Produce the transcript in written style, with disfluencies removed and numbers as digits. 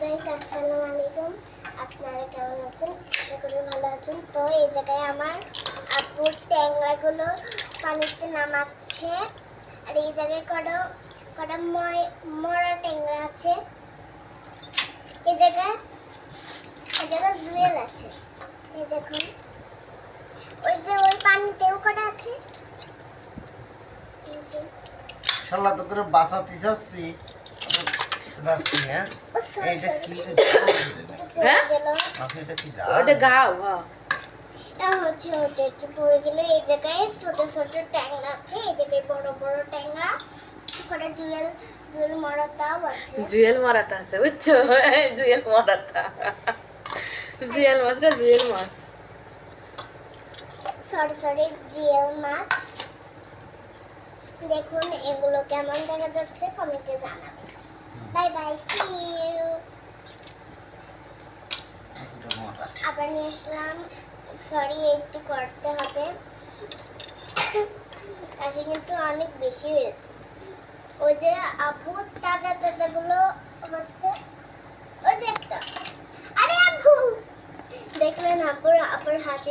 Guys, আসসালামু আলাইকুম। আপনারা কেমন আছেন? আশা করি ভালো আছেন। তো এই জায়গায় আমার আপু ট্যাংরাগুলো পানিতে নামাচ্ছে। আর এই জায়গায় কটা কটা মরা ট্যাংরা আছে। এই জায়গায় জুয়েল আছে। এই দেখুন, ওই যে ওই পানিতেও কটা আছে। এই যে শালা তো করে বাঁচাতে চাচ্ছি রাস্তি। হ্যাঁ এইটা কি হ্যাঁ এটা কি ওটা গাও হ্যাঁ। ওটা একটু পড়ে গেল। এই জায়গায় ছোট ছোট ট্যাংরা আছে, এই জায়গায় বড় বড় ট্যাংরা। করে জুয়েল মরাতাও আছে। জুয়েল মারাতা আছে বুঝছো? জুয়েল মারাতা, জুয়েল মাছটা জুয়েল মাছ। সরি জিএল মাছ। দেখুন এগুলো কেমন দেখা যাচ্ছে কমেন্টে জানাবেন। Bye bye, see you. আবার নিয়ে আসলাম। সরি, একটু করতে হবে। আসলে কিন্তু অনেক বেশি হয়েছে। ওই যে আপু গুলো হচ্ছে, ওই যে একটা। আরে আপু দেখলেন আপুর হাসি